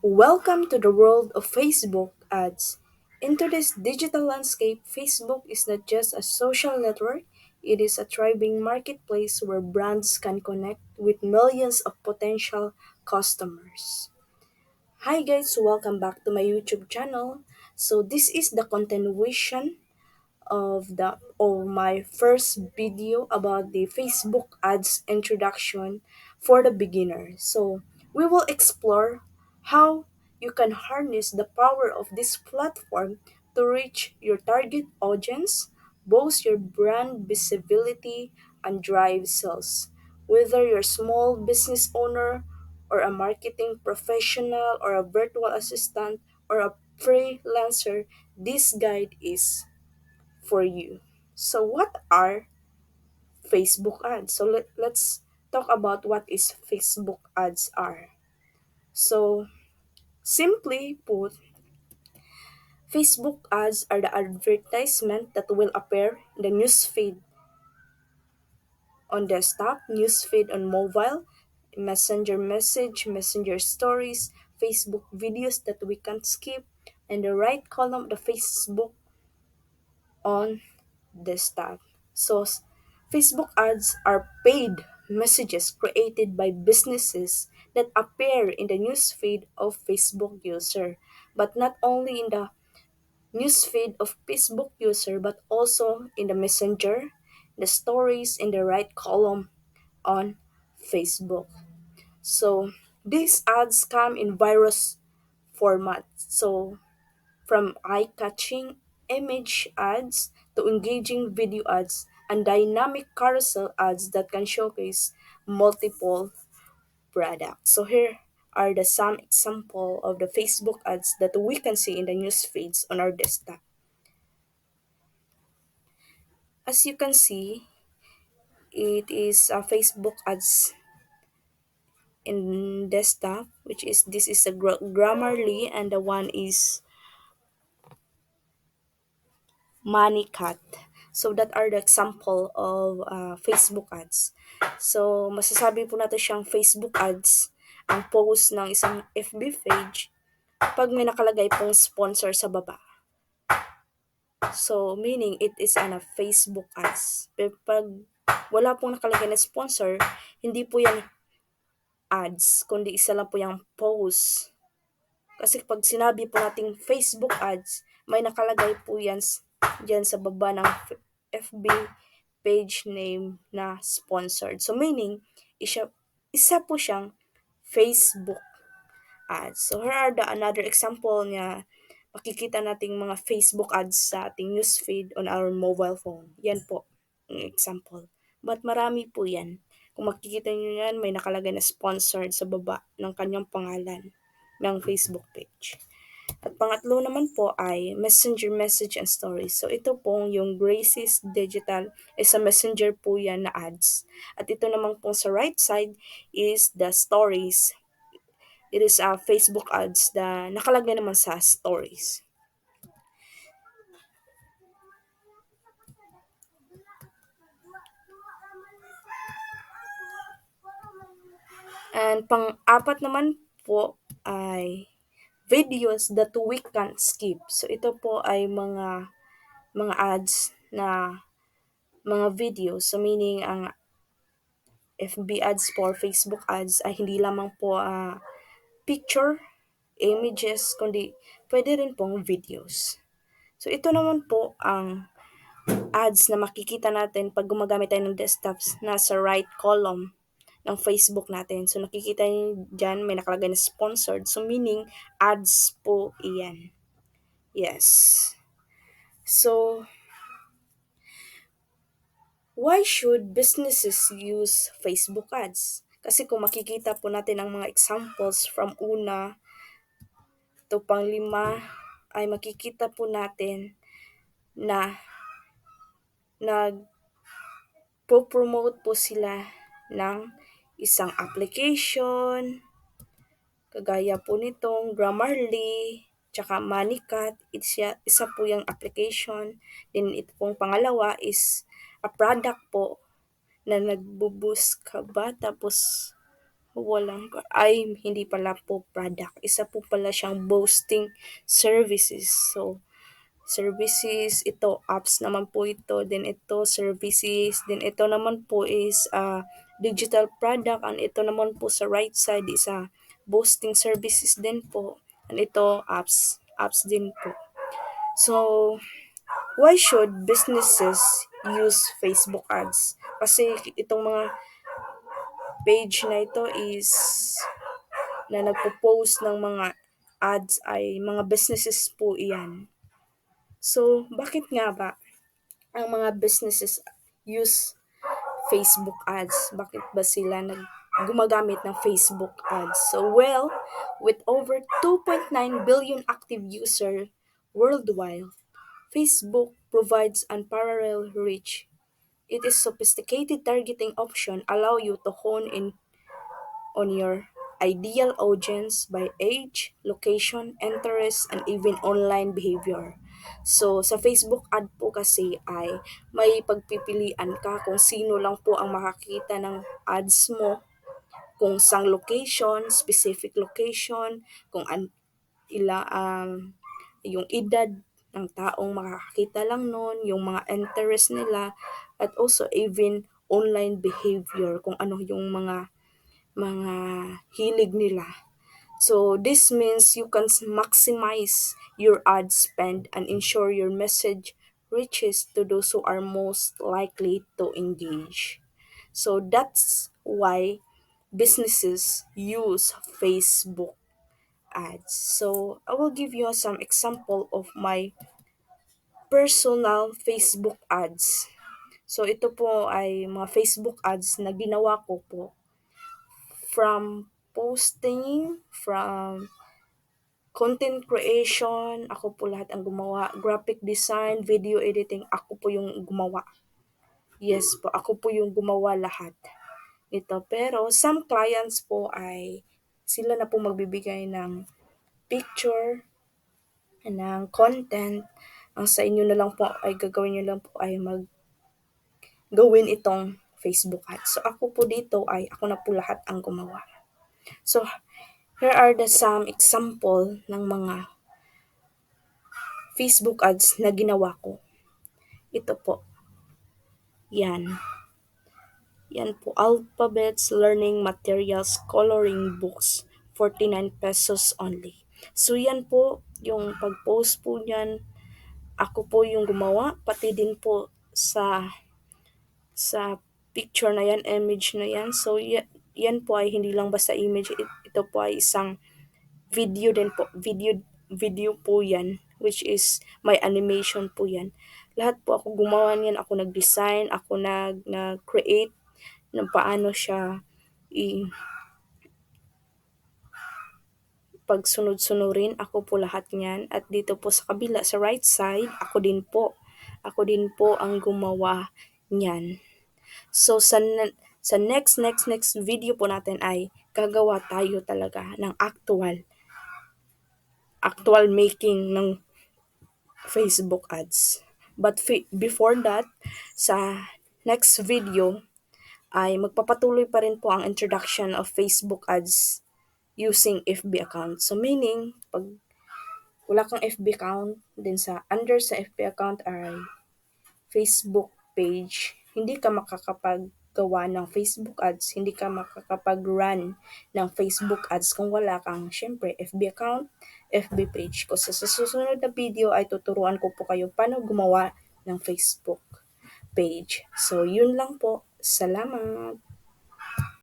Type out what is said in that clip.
Welcome to the world of Facebook ads. In today's digital landscape, Facebook is not just a social network, it is a thriving marketplace where brands can connect with millions of potential customers. Hi guys, welcome back to my YouTube channel. So this is the continuation of my first video about the Facebook ads introduction for the beginner. So we will explore how you can harness the power of this platform to reach your target audience, boost your brand visibility, and drive sales. Whether you're a small business owner or a marketing professional or a virtual assistant or a freelancer, this guide is for you. So what are Facebook ads? So let's talk about what is Facebook ads are. So simply put, Facebook ads are the advertisement that will appear in the newsfeed on desktop, newsfeed on mobile, messenger message, messenger stories, Facebook videos that we can skip, and the right column of the Facebook on desktop. So, Facebook ads are paid messages created by businesses that appear in the newsfeed of Facebook user, but not only in the newsfeed of Facebook user, but also in the messenger, the stories in the right column on Facebook. So, these ads come in various formats. So, from eye-catching image ads to engaging video ads and dynamic carousel ads that can showcase multiple products. So here are the some example of the Facebook ads that we can see in the news feeds on our desktop. As you can see, it is a Facebook ads in desktop, which is this is a Grammarly and the one is MoneyCat. So that are the example of Facebook ads. So masasabi po natin siyang Facebook ads ang post ng isang FB page pag may nakalagay pong sponsor sa baba. So meaning it is a Facebook ads. Pero pag wala pong nakalagay na sponsor, hindi po yan ads, kundi isa lang po yung post. Kasi pag sinabi po nating Facebook ads, may nakalagay po yan dyan sa baba ng FB page name na sponsored. So meaning, isa po siyang Facebook ads. So here are the another example niya. Makikita nating mga Facebook ads sa ating newsfeed on our mobile phone. Yan po, ang example. But marami po yan. Kung makikita nyo yan, may nakalagay na sponsored sa baba ng kanyang pangalan ng Facebook page. At pangatlo naman po ay Messenger Message and Stories. So ito pong yung Graces Digital is a messenger po yan na ads. At ito naman pong sa right side is the stories. It is a Facebook ads na nakalagay naman sa stories. And pang-apat naman po ay videos that we can skip. So ito po ay mga ads na mga videos. So meaning ang FB ads for Facebook ads ay hindi lamang po picture, images, kundi pwede rin pong videos. So ito naman po ang ads na makikita natin pag gumagamit tayo ng desktops nasa right column ng Facebook natin. So nakikita niyo dyan, may nakalagay na sponsored. So meaning, ads po iyan. Yes. So, why should businesses use Facebook ads? Kasi kung makikita po natin ang mga examples from una to panglima, ay makikita po natin na nag-promote po sila ng isang application, kagaya po nitong Grammarly, tsaka MoneyCat, isa po yung application. Then ito pong pangalawa is a product po na nagbo-boost ka ba, tapos ay hindi pala po product. Isa po pala siyang boosting services. So, services, ito apps naman po ito, then ito services, then ito naman po is digital product, and ito naman po sa right side is boosting services din po, and ito apps din po. So, why should businesses use Facebook ads? Kasi itong mga page na ito is na nagpo-post ng mga ads ay mga businesses po iyan. So, bakit nga ba ang mga businesses use Facebook ads? Bakit ba sila gumagamit ng Facebook ads? So, well, with over 2.9 billion active user worldwide, Facebook provides unparalleled reach. It is sophisticated targeting option allow you to hone in on your ideal audience by age, location, interest, and even online behavior. So, sa Facebook ad po kasi ay may pagpipilian ka kung sino lang po ang makakita ng ads mo, kung sang location, specific location, kung yung edad ng taong makakakita lang nun, yung mga interest nila, at also even online behavior, kung ano yung mga hilig nila. So this means you can maximize your ad spend and ensure your message reaches to those who are most likely to engage. So that's why businesses use Facebook ads. So I will give you some example of my personal Facebook ads. So ito po ay mga Facebook ads na ginawa ko po from posting, from content creation, ako po lahat ang gumawa. Graphic design, video editing, ako po yung gumawa. Yes po, ako po yung gumawa lahat. Ito. Pero some clients po ay sila na po magbibigay ng picture, ng content. Ang sa inyo na lang po ay gagawin nyo lang po ay gawin itong Facebook ads. So ako po dito ay ako na po lahat ang gumawa. So here are the some example ng mga Facebook ads na ginawa ko. Ito po. Yan. Yan po. Alphabets Learning Materials Coloring Books. 49 pesos only. So yan po, yung pag-post po niyan, ako po yung gumawa, pati din po sa picture na yan, image na yan. So yan po ay hindi lang basta image, ito po ay isang video din po, video po yan, which is may animation po yan. Lahat po ako gumawa niyan, ako nag-design, ako nag-create ng paano siya pagsunod-sunurin, ako po lahat niyan. At dito po sa kabila, sa right side, ako din po ang gumawa niyan. So sa next video po natin ay gagawa tayo talaga ng actual making ng Facebook ads. But before that, sa next video ay magpapatuloy pa rin po ang introduction of Facebook ads using FB account. So meaning, pag wala kang FB account, then under sa FB account ay Facebook page, hindi ka makakapaggawa ng Facebook ads, hindi ka makakapag-run ng Facebook ads kung wala kang, syempre, FB account, FB page. Kasi sa susunod na video ay tuturuan ko po kayo paano gumawa ng Facebook page. So, yun lang po. Salamat!